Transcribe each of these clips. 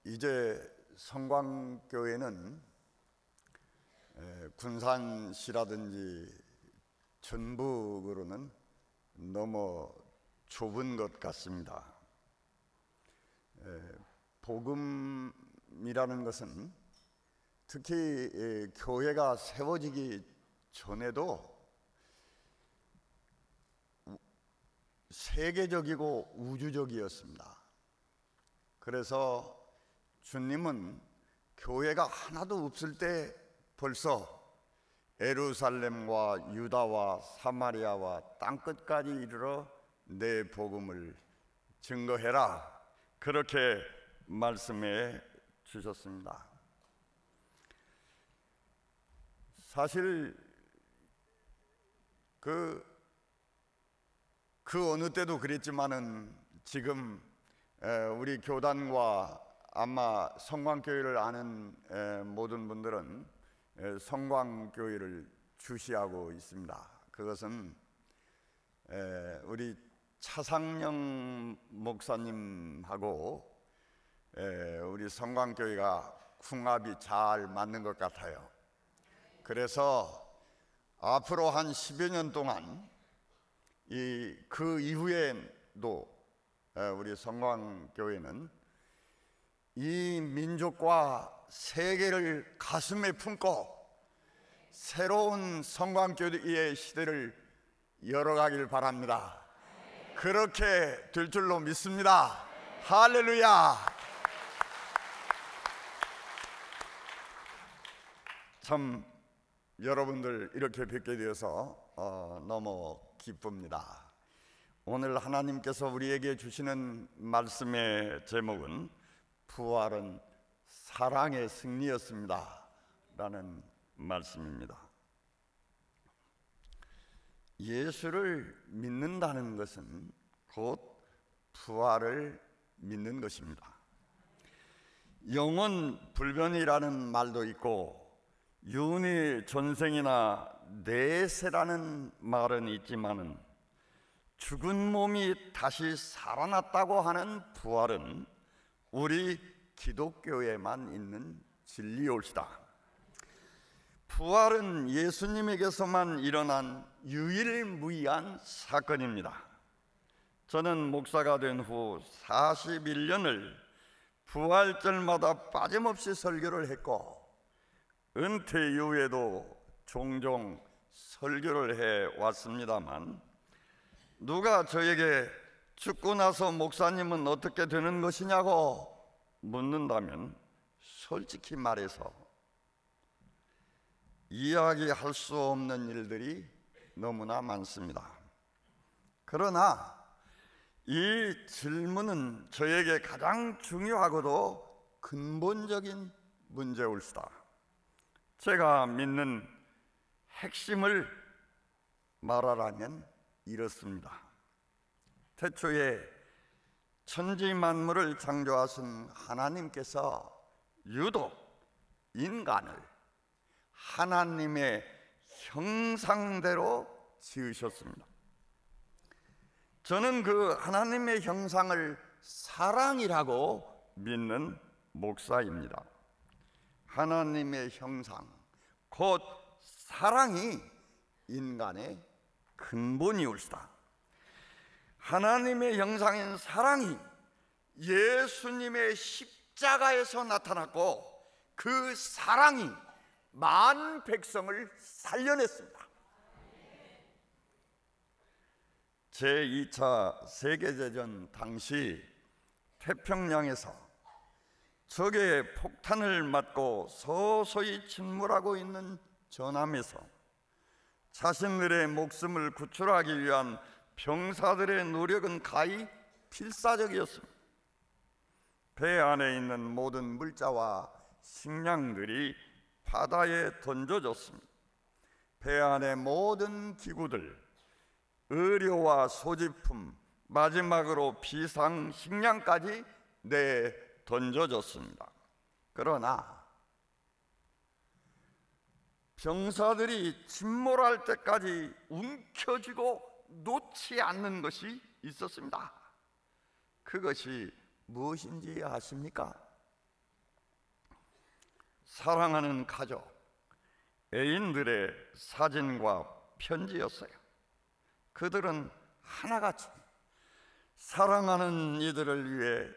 이제 성광교회는 군산시라든지 전북으로는 너무 좁은 것 같습니다. 복음이라는 것은 특히 교회가 세워지기 전에도 세계적이고 우주적이었습니다. 그래서 주님은 교회가 하나도 없을 때 벌써 예루살렘과 유다와 사마리아와 땅끝까지 이르러 내 복음을 증거해라, 그렇게 말씀해 주셨습니다. 사실 그 어느 때도 그랬지만은 지금 우리 교단과 아마 성광교회를 아는 모든 분들은 성광교회를 주시하고 있습니다. 그것은 우리 차상영 목사님하고 우리 성광교회가 궁합이 잘 맞는 것 같아요. 그래서 앞으로 한 10여 년 동안 그 이후에도 우리 성광교회는 이 민족과 세계를 가슴에 품고 새로운 성광교회의 시대를 열어가길 바랍니다. 그렇게 될 줄로 믿습니다. 할렐루야. 참 여러분들 이렇게 뵙게 되어서 너무 기쁩니다. 오늘 하나님께서 우리에게 주시는 말씀의 제목은 부활은 사랑의 승리였습니다 라는 말씀입니다. 예수를 믿는다는 것은 곧 부활을 믿는 것입니다. 영원 불변이라는 말도 있고 윤희 전생이나 내세라는 말은 있지만은 죽은 몸이 다시 살아났다고 하는 부활은 우리 기독교에만 있는 진리올시다. 부활은 예수님에게서만 일어난 유일무이한 사건입니다. 저는 목사가 된 후 41년을 부활절마다 빠짐없이 설교를 했고 은퇴 이후에도 종종 설교를 해왔습니다만 누가 저에게 죽고 나서 목사님은 어떻게 되는 것이냐고 묻는다면 솔직히 말해서 이야기할 수 없는 일들이 너무나 많습니다. 그러나 이 질문은 저에게 가장 중요하고도 근본적인 문제일수다. 제가 믿는 핵심을 말하라면 이렇습니다. 태초에 천지 만물을 창조하신 하나님께서 유독 인간을 하나님의 형상대로 지으셨습니다. 저는 그 하나님의 형상을 사랑이라고 믿는 목사입니다. 하나님의 형상, 곧 사랑이 인간의 근본이올시다. 하나님의 형상인 사랑이 예수님의 십자가에서 나타났고 그 사랑이 많은 백성을 살려냈습니다. 제2차 세계대전 당시 태평양에서 적의 폭탄을 맞고 서서히 침몰하고 있는 전함에서 자신들의 목숨을 구출하기 위한 병사들의 노력은 가히 필사적이었습니다. 배 안에 있는 모든 물자와 식량들이 바다에 던져졌습니다. 배 안의 모든 기구들, 의료와 소지품, 마지막으로 비상식량까지 던져졌습니다. 그러나 병사들이 침몰할 때까지 움켜쥐고 놓지 않는 것이 있었습니다. 그것이 무엇인지 아십니까? 사랑하는 가족, 애인들의 사진과 편지였어요. 그들은 하나같이 사랑하는 이들을 위해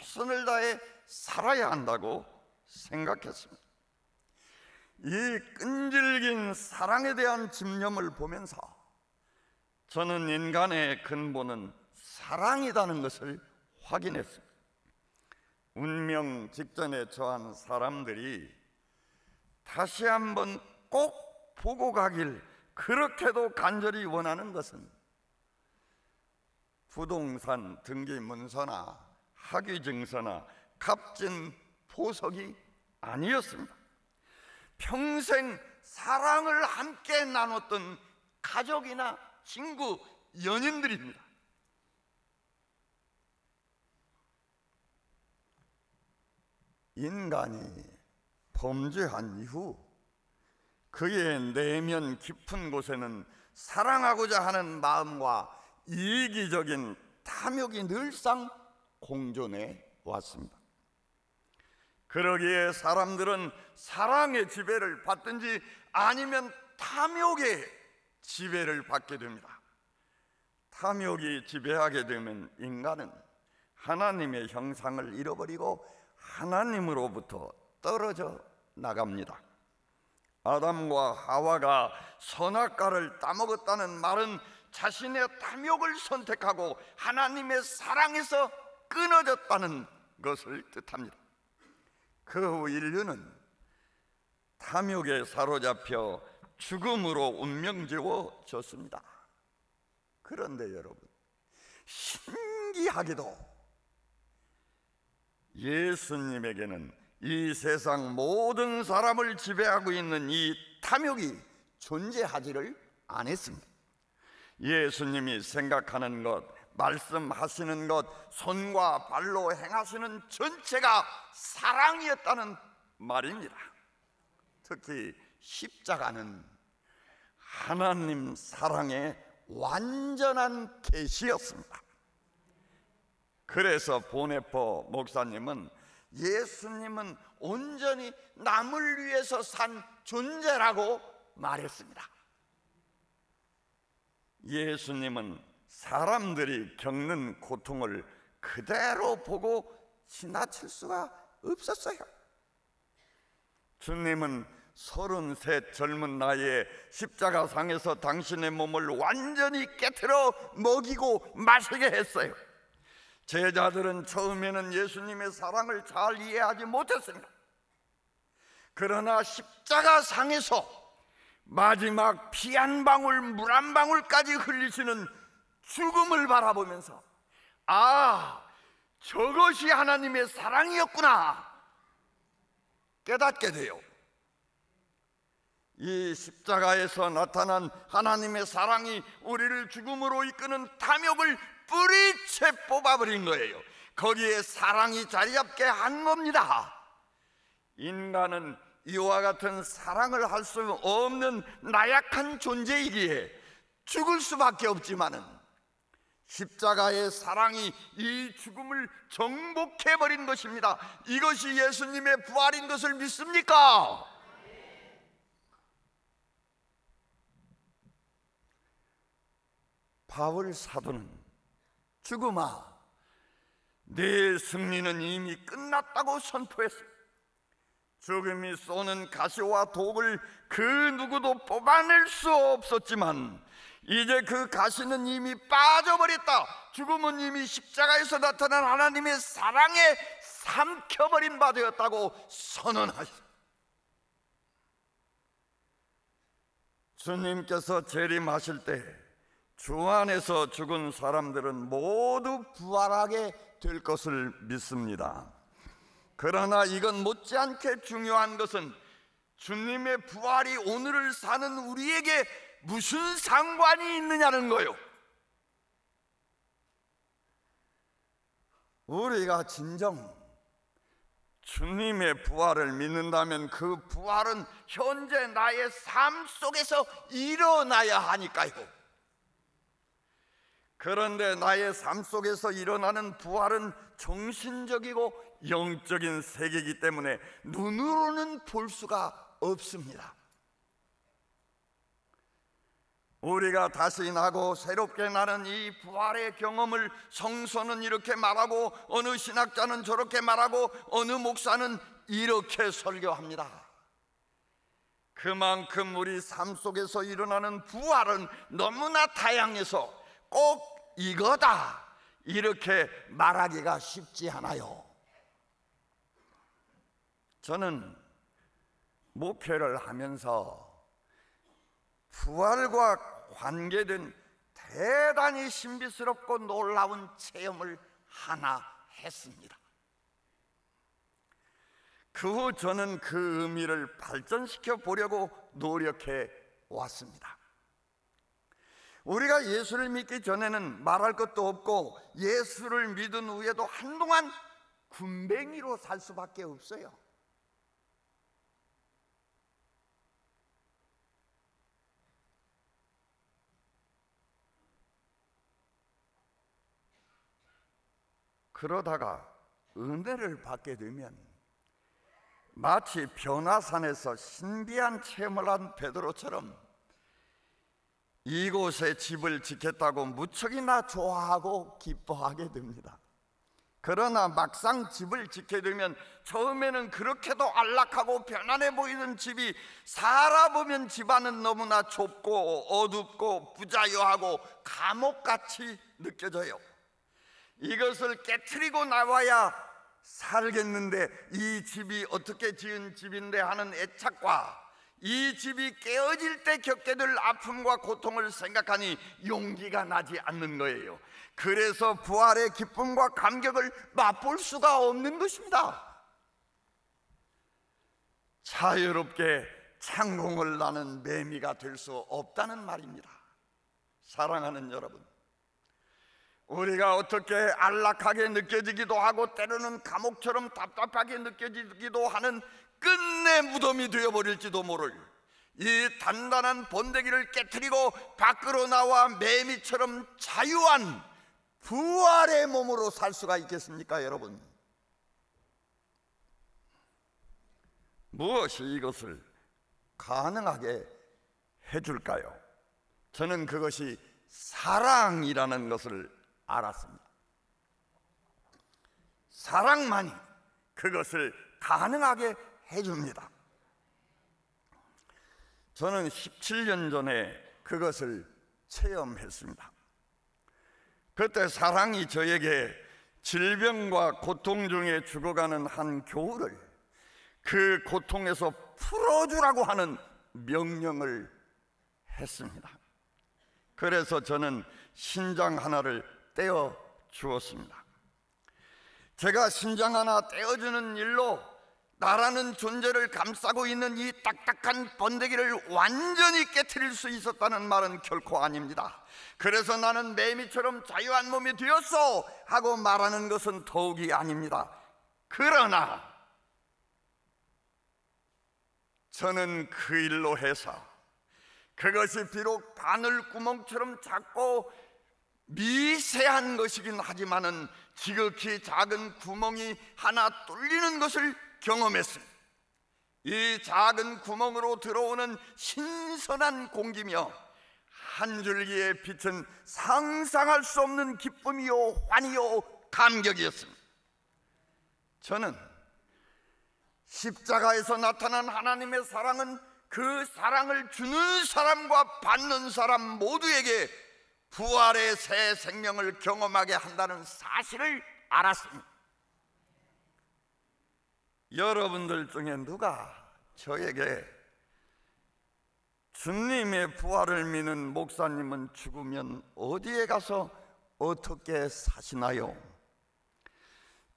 최선을 다해 살아야 한다고 생각했습니다. 이 끈질긴 사랑에 대한 집념을 보면서 저는 인간의 근본은 사랑이라는 것을 확인했습니다. 운명 직전에 처한 사람들이 다시 한번 꼭 보고 가길 그렇게도 간절히 원하는 것은 부동산 등기 문서나 학위 증서나 값진 보석이 아니었습니다. 평생 사랑을 함께 나눴던 가족이나 친구, 연인들입니다. 인간이 범죄한 이후 그의 내면 깊은 곳에는 사랑하고자 하는 마음과 이기적인 탐욕이 늘상 공존해 왔습니다. 그러기에 사람들은 사랑의 지배를 받든지 아니면 탐욕의 지배를 받게 됩니다. 탐욕이 지배하게 되면 인간은 하나님의 형상을 잃어버리고 하나님으로부터 떨어져 나갑니다. 아담과 하와가 선악과를 따먹었다는 말은 자신의 탐욕을 선택하고 하나님의 사랑에서 끊어졌다는 것을 뜻합니다. 그 후 인류는 탐욕에 사로잡혀 죽음으로 운명지워졌습니다. 그런데 여러분, 신기하게도 예수님에게는 이 세상 모든 사람을 지배하고 있는 이 탐욕이 존재하지를 않았습니다. 예수님이 생각하는 것, 말씀하시는 것, 손과 발로 행하시는 전체가 사랑이었다는 말입니다. 특히 십자가는 하나님 사랑의 완전한 계시였습니다. 그래서 보네포 목사님은 예수님은 온전히 남을 위해서 산 존재라고 말했습니다. 예수님은 사람들이 겪는 고통을 그대로 보고 지나칠 수가 없었어요. 주님은 33 젊은 나이에 십자가상에서 당신의 몸을 완전히 깨트려 먹이고 마시게 했어요. 제자들은 처음에는 예수님의 사랑을 잘 이해하지 못했습니다. 그러나 십자가상에서 마지막 피 한 방울, 물 한 방울까지 흘리시는 죽음을 바라보면서 아, 저것이 하나님의 사랑이었구나 깨닫게 돼요. 이 십자가에서 나타난 하나님의 사랑이 우리를 죽음으로 이끄는 탐욕을 뿌리채 뽑아버린 거예요. 거기에 사랑이 자리 잡게 한 겁니다. 인간은 이와 같은 사랑을 할 수 없는 나약한 존재이기에 죽을 수밖에 없지만은 십자가의 사랑이 이 죽음을 정복해버린 것입니다. 이것이 예수님의 부활인 것을 믿습니까? 바울 사도는 죽음아, 내 승리는 이미 끝났다고 선포했습니다. 죽음이 쏘는 가시와 독을 그 누구도 뽑아낼 수 없었지만 이제 그 가시는 이미 빠져버렸다. 죽음은 이미 십자가에서 나타난 하나님의 사랑에 삼켜버린 바 되었다고 선언하셨습니다. 주님께서 재림하실 때 주 안에서 죽은 사람들은 모두 부활하게 될 것을 믿습니다. 그러나 이건 못지않게 중요한 것은 주님의 부활이 오늘을 사는 우리에게 무슨 상관이 있느냐는 거예요. 우리가 진정 주님의 부활을 믿는다면 그 부활은 현재 나의 삶 속에서 일어나야 하니까요. 그런데 나의 삶 속에서 일어나는 부활은 정신적이고 영적인 세계이기 때문에 눈으로는 볼 수가 없습니다. 우리가 다시 나고 새롭게 나는 이 부활의 경험을 성서는 이렇게 말하고 어느 신학자는 저렇게 말하고 어느 목사는 이렇게 설교합니다. 그만큼 우리 삶 속에서 일어나는 부활은 너무나 다양해서 꼭 이거다 이렇게 말하기가 쉽지 않아요. 저는 목회를 하면서 부활과 관계된 대단히 신비스럽고 놀라운 체험을 하나 했습니다. 그 후 저는 그 의미를 발전시켜 보려고 노력해 왔습니다. 우리가 예수를 믿기 전에는 말할 것도 없고 예수를 믿은 후에도 한동안 군뱅이로 살 수밖에 없어요. 그러다가 은혜를 받게 되면 마치 변화산에서 신비한 체험을 한 베드로처럼 이곳에 집을 짓겠다고 무척이나 좋아하고 기뻐하게 됩니다. 그러나 막상 집을 짓게 되면 처음에는 그렇게도 안락하고 편안해 보이는 집이 살아보면 집안은 너무나 좁고 어둡고 부자유하고 감옥같이 느껴져요. 이것을 깨트리고 나와야 살겠는데 이 집이 어떻게 지은 집인데 하는 애착과 이 집이 깨어질 때 겪게 될 아픔과 고통을 생각하니 용기가 나지 않는 거예요. 그래서 부활의 기쁨과 감격을 맛볼 수가 없는 것입니다. 자유롭게 창공을 나는 매미가 될 수 없다는 말입니다. 사랑하는 여러분, 우리가 어떻게 안락하게 느껴지기도 하고 때로는 감옥처럼 답답하게 느껴지기도 하는 끝내 무덤이 되어버릴지도 모를 이 단단한 번데기를 깨트리고 밖으로 나와 매미처럼 자유한 부활의 몸으로 살 수가 있겠습니까, 여러분? 무엇이 이것을 가능하게 해줄까요? 저는 그것이 사랑이라는 것을 알았습니다. 사랑만이 그것을 가능하게 해줍니다. 저는 17년 전에 그것을 체험했습니다. 그때 사랑이 저에게 질병과 고통 중에 죽어가는 한 교우를 그 고통에서 풀어주라고 하는 명령을 했습니다. 그래서 저는 신장 하나를 떼어 주었습니다. 제가 신장 하나 떼어주는 일로 나라는 존재를 감싸고 있는 이 딱딱한 번데기를 완전히 깨트릴 수 있었다는 말은 결코 아닙니다. 그래서 나는 매미처럼 자유한 몸이 되었소 하고 말하는 것은 더욱이 아닙니다. 그러나 저는 그 일로 해서 그것이 비록 바늘구멍처럼 작고 미세한 것이긴 하지만은 지극히 작은 구멍이 하나 뚫리는 것을 경험했습니다. 이 작은 구멍으로 들어오는 신선한 공기며 한 줄기의 빛은 상상할 수 없는 기쁨이요 환희요 감격이었습니다. 저는 십자가에서 나타난 하나님의 사랑은 그 사랑을 주는 사람과 받는 사람 모두에게 부활의 새 생명을 경험하게 한다는 사실을 알았습니다. 여러분들 중에 누가 저에게 주님의 부활을 믿는 목사님은 죽으면 어디에 가서 어떻게 사시나요?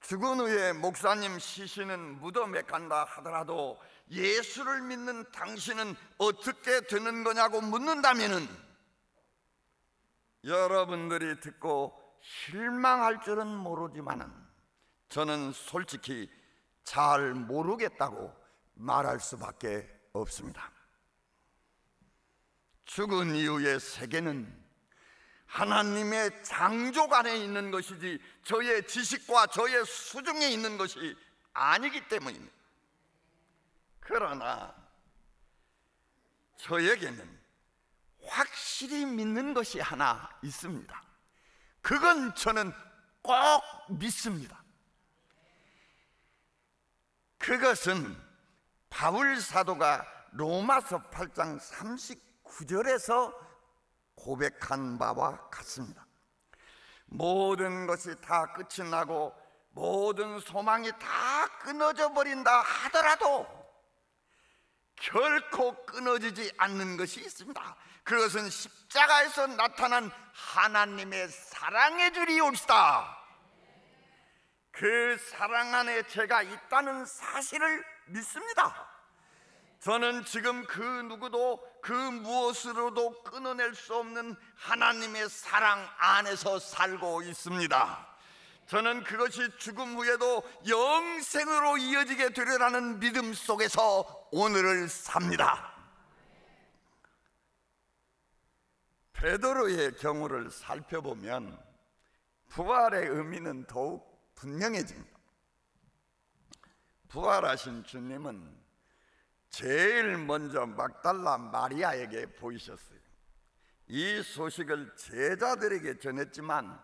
죽은 후에 목사님 시신은 무덤에 간다 하더라도 예수를 믿는 당신은 어떻게 되는 거냐고 묻는다면은 여러분들이 듣고 실망할 줄은 모르지만은 저는 솔직히 잘 모르겠다고 말할 수밖에 없습니다. 죽은 이후의 세계는 하나님의 창조 안에 있는 것이지 저의 지식과 저의 수중에 있는 것이 아니기 때문입니다. 그러나 저에게는 확실히 믿는 것이 하나 있습니다. 그건 저는 꼭 믿습니다. 그것은 바울 사도가 로마서 8장 39절에서 고백한 바와 같습니다. 모든 것이 다 끝이 나고 모든 소망이 다 끊어져 버린다 하더라도 결코 끊어지지 않는 것이 있습니다. 그것은 십자가에서 나타난 하나님의 사랑의 줄이옵시다. 그 사랑 안에 제가 있다는 사실을 믿습니다. 저는 지금 그 누구도 그 무엇으로도 끊어낼 수 없는 하나님의 사랑 안에서 살고 있습니다. 저는 그것이 죽음 후에도 영생으로 이어지게 되리라는 믿음 속에서 오늘을 삽니다. 베드로의 경우를 살펴보면 부활의 의미는 더욱 분명해집니다. 부활하신 주님은 제일 먼저 막달라 마리아에게 보이셨어요. 이 소식을 제자들에게 전했지만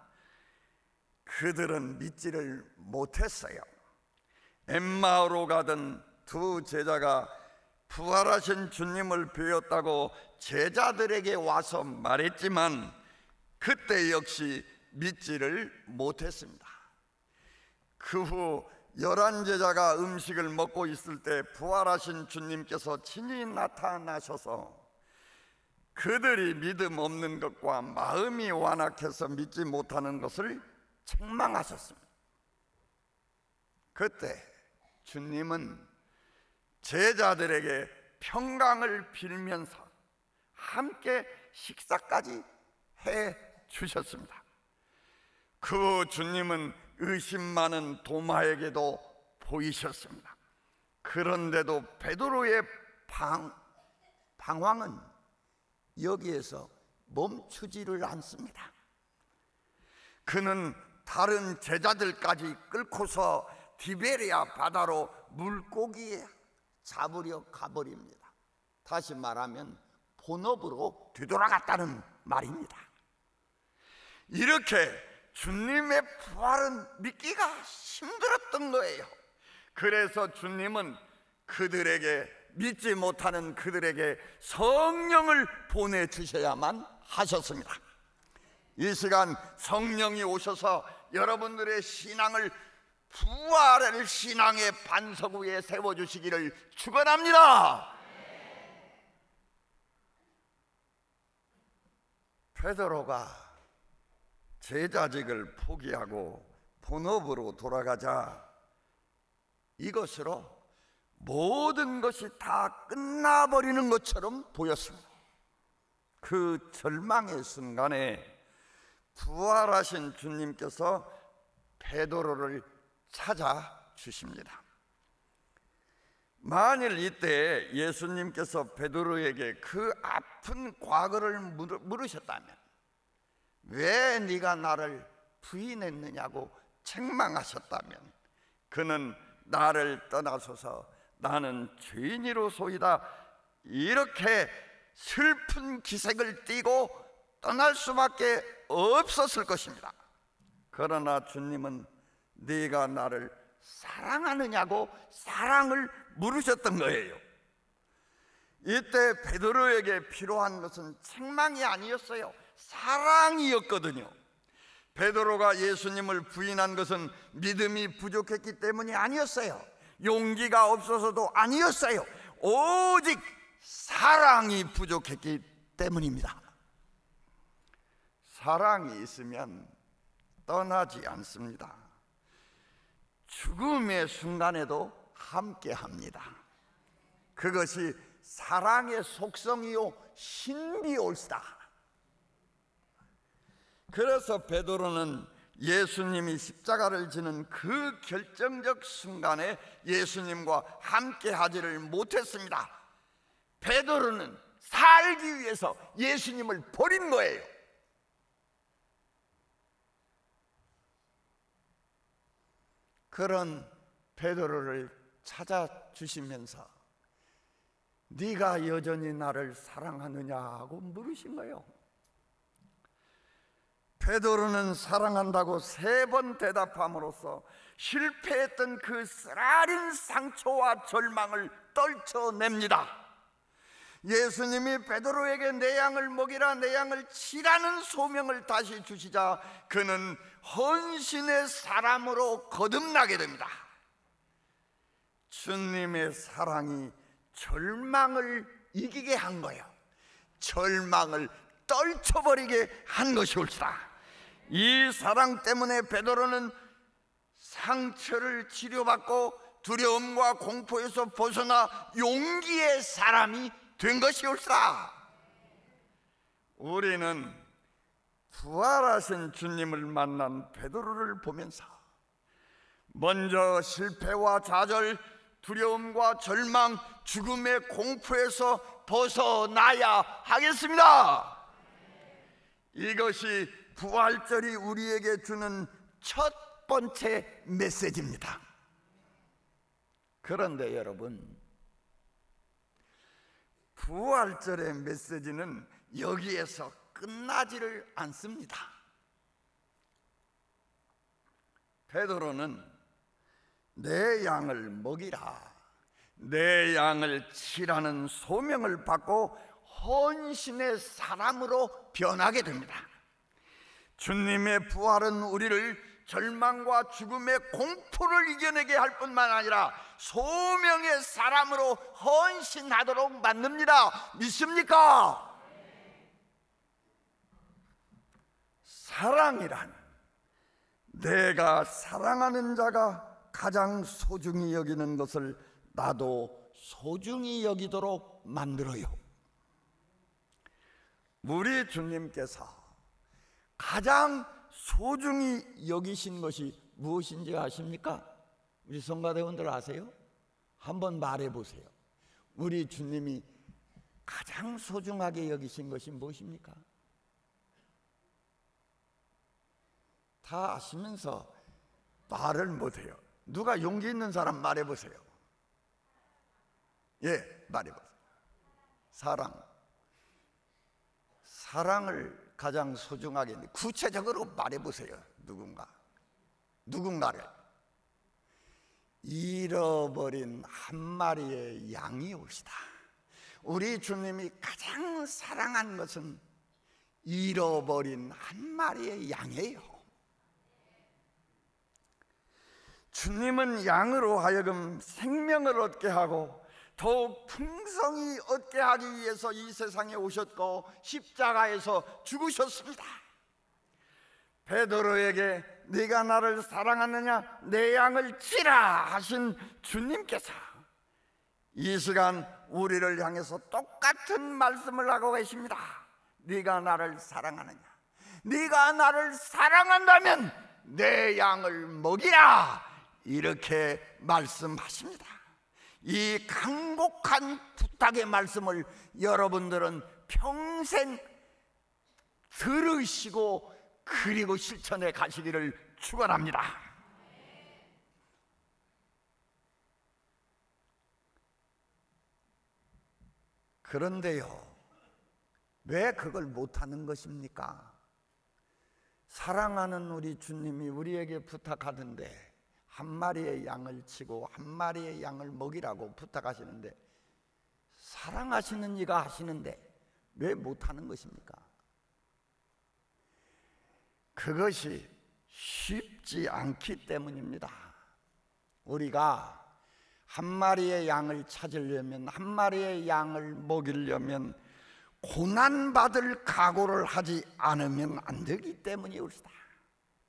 그들은 믿지를 못했어요. 엠마오로 가던 두 제자가 부활하신 주님을 배웠다고 제자들에게 와서 말했지만 그때 역시 믿지를 못했습니다. 그 후 11제자가 음식을 먹고 있을 때 부활하신 주님께서 친히 나타나셔서 그들이 믿음 없는 것과 마음이 완악해서 믿지 못하는 것을 책망하셨습니다. 그때 주님은 제자들에게 평강을 빌면서 함께 식사까지 해 주셨습니다. 그 후 주님은 의심 많은 도마에게도 보이셨습니다. 그런데도 베드로의 방황은 여기에서 멈추지를 않습니다. 그는 다른 제자들까지 끌고서 디베리아 바다로 물고기 잡으려 가버립니다. 다시 말하면 본업으로 되돌아갔다는 말입니다. 이렇게 주님의 부활은 믿기가 힘들었던 거예요. 그래서 주님은 그들에게, 믿지 못하는 그들에게 성령을 보내주셔야만 하셨습니다. 이 시간 성령이 오셔서 여러분들의 신앙을 부활의 신앙의 반석 위에 세워주시기를 축원합니다. 베드로가 제자직을 포기하고 본업으로 돌아가자 이것으로 모든 것이 다 끝나버리는 것처럼 보였습니다. 그 절망의 순간에 부활하신 주님께서 베드로를 찾아주십니다. 만일 이때 예수님께서 베드로에게 그 아픈 과거를 물으셨다면, 왜 네가 나를 부인했느냐고 책망하셨다면, 그는 나를 떠나소서 나는 죄인이로소이다 이렇게 슬픈 기색을 띠고 떠날 수밖에 없었을 것입니다. 그러나 주님은 네가 나를 사랑하느냐고 사랑을 물으셨던 거예요. 이때 베드로에게 필요한 것은 책망이 아니었어요. 사랑이었거든요. 베드로가 예수님을 부인한 것은 믿음이 부족했기 때문이 아니었어요. 용기가 없어서도 아니었어요. 오직 사랑이 부족했기 때문입니다. 사랑이 있으면 떠나지 않습니다. 죽음의 순간에도 함께합니다. 그것이 사랑의 속성이요 신비올시다. 그래서 베드로는 예수님이 십자가를 지는 그 결정적 순간에 예수님과 함께하지를 못했습니다. 베드로는 살기 위해서 예수님을 버린 거예요. 그런 베드로를 찾아주시면서 네가 여전히 나를 사랑하느냐고 물으신 거예요. 베드로는 사랑한다고 3번 대답함으로써 실패했던 그 쓰라린 상처와 절망을 떨쳐냅니다. 예수님이 베드로에게 내 양을 먹이라, 내 양을 치라는 소명을 다시 주시자 그는 헌신의 사람으로 거듭나게 됩니다. 주님의 사랑이 절망을 이기게 한 거예요. 절망을 떨쳐버리게 한 것이 옳다. 이 사랑 때문에 베드로는 상처를 치료받고 두려움과 공포에서 벗어나 용기의 사람이 된 것이 옳다. 우리는 부활하신 주님을 만난 베드로를 보면서 먼저 실패와 좌절, 두려움과 절망, 죽음의 공포에서 벗어나야 하겠습니다. 이것이 부활절이 우리에게 주는 첫 번째 메시지입니다. 그런데 여러분, 부활절의 메시지는 여기에서 끝나지를 않습니다. 베드로는 내 양을 먹이라, 내 양을 치라는 소명을 받고 헌신의 사람으로 변하게 됩니다. 주님의 부활은 우리를 절망과 죽음의 공포를 이겨내게 할 뿐만 아니라 소명의 사람으로 헌신하도록 만듭니다. 믿습니까? 사랑이란 내가 사랑하는 자가 가장 소중히 여기는 것을 나도 소중히 여기도록 만들어요. 우리 주님께서 가장 소중히 여기신 것이 무엇인지 아십니까? 우리 성가대원들 아세요? 한번 말해 보세요. 우리 주님이 가장 소중하게 여기신 것이 무엇입니까? 다 아시면서 말을 못해요. 누가 용기 있는 사람 말해 보세요. 예, 말해 보세요. 사랑을 가장 소중하게, 구체적으로 말해 보세요. 누군가를 잃어버린 한 마리의 양이 옳시다. 우리 주님이 가장 사랑한 것은 잃어버린 한 마리의 양이에요. 주님은 양으로 하여금 생명을 얻게 하고 더욱 풍성히 얻게 하기 위해서 이 세상에 오셨고 십자가에서 죽으셨습니다. 베드로에게 네가 나를 사랑하느냐, 내 양을 치라 하신 주님께서 이 시간 우리를 향해서 똑같은 말씀을 하고 계십니다. 네가 나를 사랑하느냐, 네가 나를 사랑한다면 내 양을 먹이라, 이렇게 말씀하십니다. 이 간곡한 부탁의 말씀을 여러분들은 평생 들으시고 그리고 실천해 가시기를 축원합니다. 그런데요, 왜 그걸 못하는 것입니까? 사랑하는 우리 주님이 우리에게 부탁하던데 한 마리의 양을 치고 한 마리의 양을 먹이라고 부탁하시는데, 사랑하시는 이가 하시는데 왜 못하는 것입니까? 그것이 쉽지 않기 때문입니다. 우리가 한 마리의 양을 찾으려면, 한 마리의 양을 먹이려면 고난받을 각오를 하지 않으면 안 되기 때문이옵니다.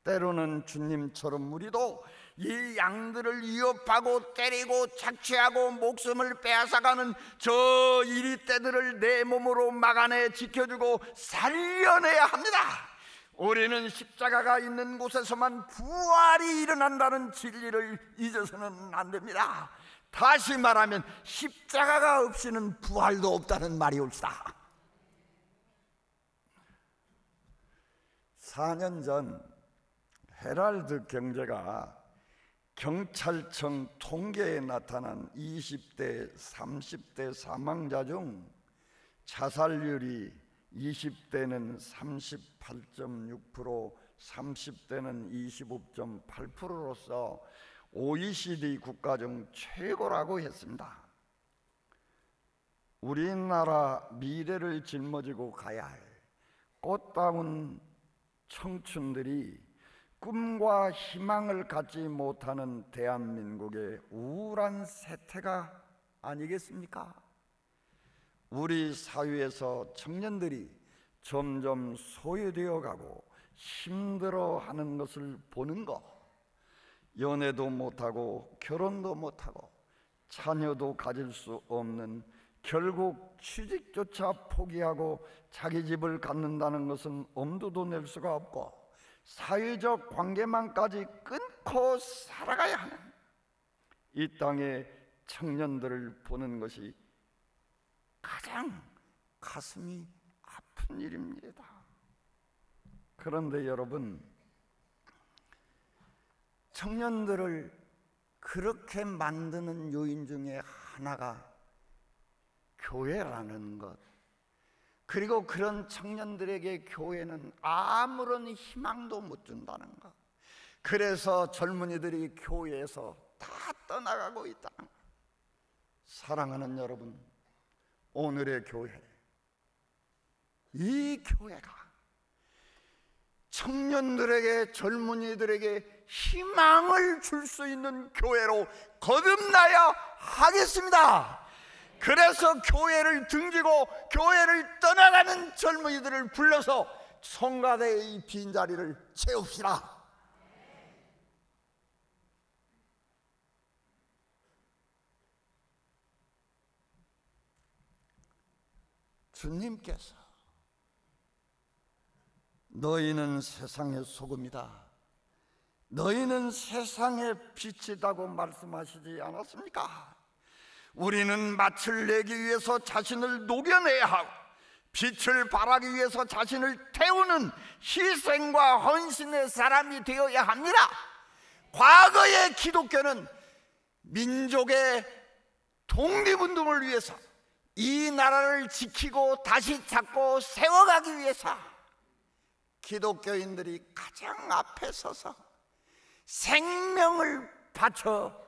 때로는 주님처럼 우리도 이 양들을 위협하고 때리고 착취하고 목숨을 빼앗아가는 저 이리떼들을 내 몸으로 막아내 지켜주고 살려내야 합니다. 우리는 십자가가 있는 곳에서만 부활이 일어난다는 진리를 잊어서는 안 됩니다. 다시 말하면 십자가가 없이는 부활도 없다는 말이옵시다. 4년 전 헤럴드 경제가 경찰청 통계에 나타난 20대, 30대 사망자 중 자살률이 20대는 38.6%, 30대는 25.8%로서 OECD 국가 중 최고라고 했습니다. 우리나라 미래를 짊어지고 가야 할 꽃다운 청춘들이 꿈과 희망을 갖지 못하는 대한민국의 우울한 세태가 아니겠습니까? 우리 사회에서 청년들이 점점 소외되어 가고 힘들어하는 것을 보는 것, 연애도 못하고 결혼도 못하고 자녀도 가질 수 없는, 결국 취직조차 포기하고 자기 집을 갖는다는 것은 엄두도 낼 수가 없고 사회적 관계망까지 끊고 살아가야 하는 이 땅의 청년들을 보는 것이 가장 가슴이 아픈 일입니다. 그런데 여러분, 청년들을 그렇게 만드는 요인 중에 하나가 교회라는 것, 그리고 그런 청년들에게 교회는 아무런 희망도 못 준다는 것, 그래서 젊은이들이 교회에서 다 떠나가고 있다는 것. 사랑하는 여러분, 오늘의 교회, 이 교회가 청년들에게, 젊은이들에게 희망을 줄 수 있는 교회로 거듭나야 하겠습니다. 그래서 교회를 등지고 교회를 떠나가는 젊은이들을 불러서 성가대의 이 빈자리를 채웁시다. 주님께서 너희는 세상의 소금이다, 너희는 세상의 빛이다고 말씀하시지 않았습니까? 우리는 맛을 내기 위해서 자신을 녹여내야 하고 빛을 발하기 위해서 자신을 태우는 희생과 헌신의 사람이 되어야 합니다. 과거의 기독교는 민족의 독립운동을 위해서, 이 나라를 지키고 다시 잡고 세워가기 위해서 기독교인들이 가장 앞에 서서 생명을 바쳐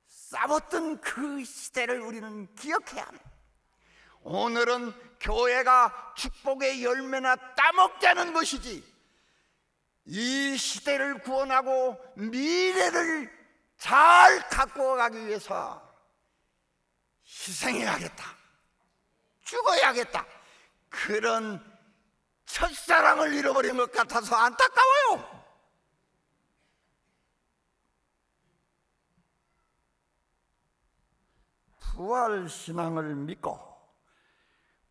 싸웠던 그 시대를 우리는 기억해야 합니다. 오늘은 교회가 축복의 열매나 따먹자는 것이지, 이 시대를 구원하고 미래를 잘 갖고 가기 위해서 희생해야겠다, 죽어야겠다, 그런 첫사랑을 잃어버린 것 같아서 안타까워요. 부활신앙을 믿고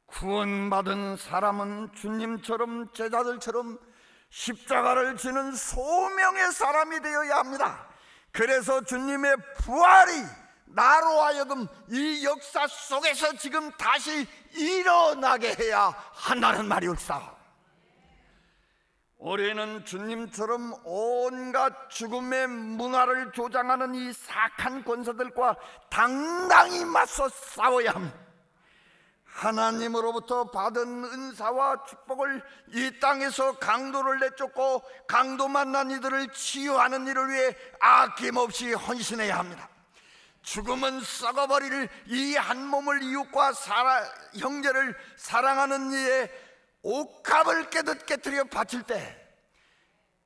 구원받은 사람은 주님처럼, 제자들처럼 십자가를 지는 소명의 사람이 되어야 합니다. 그래서 주님의 부활이 나로 하여금 이 역사 속에서 지금 다시 일어나게 해야 한다는 말이옵시다. 우리는 주님처럼 온갖 죽음의 문화를 조장하는 이 사악한 권세들과 당당히 맞서 싸워야 합니다. 하나님으로부터 받은 은사와 축복을 이 땅에서 강도를 내쫓고 강도 만난 이들을 치유하는 일을 위해 아낌없이 헌신해야 합니다. 죽음은 썩어버릴 이 한 몸을 이웃과 형제를 사랑하는 이의 옥합을 깨듯 깨트려 바칠 때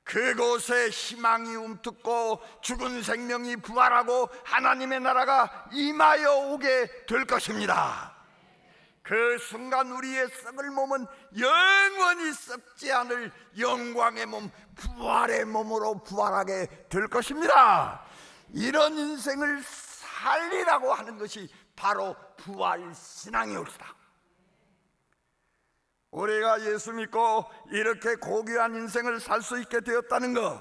그곳에 희망이 움트고 죽은 생명이 부활하고 하나님의 나라가 임하여 오게 될 것입니다. 그 순간 우리의 썩을 몸은 영원히 썩지 않을 영광의 몸, 부활의 몸으로 부활하게 될 것입니다. 이런 인생을 살리라고 하는 것이 바로 부활신앙이옵시다. 우리가 예수 믿고 이렇게 고귀한 인생을 살 수 있게 되었다는 것,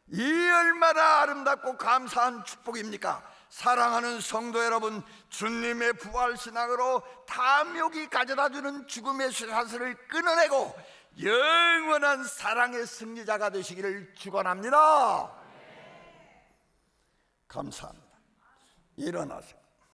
이 얼마나 아름답고 감사한 축복입니까? 사랑하는 성도 여러분, 주님의 부활신앙으로 탐욕이 가져다주는 죽음의 쇠사슬을 끊어내고 영원한 사랑의 승리자가 되시기를 축원합니다. 감사합니다. 일어나세요.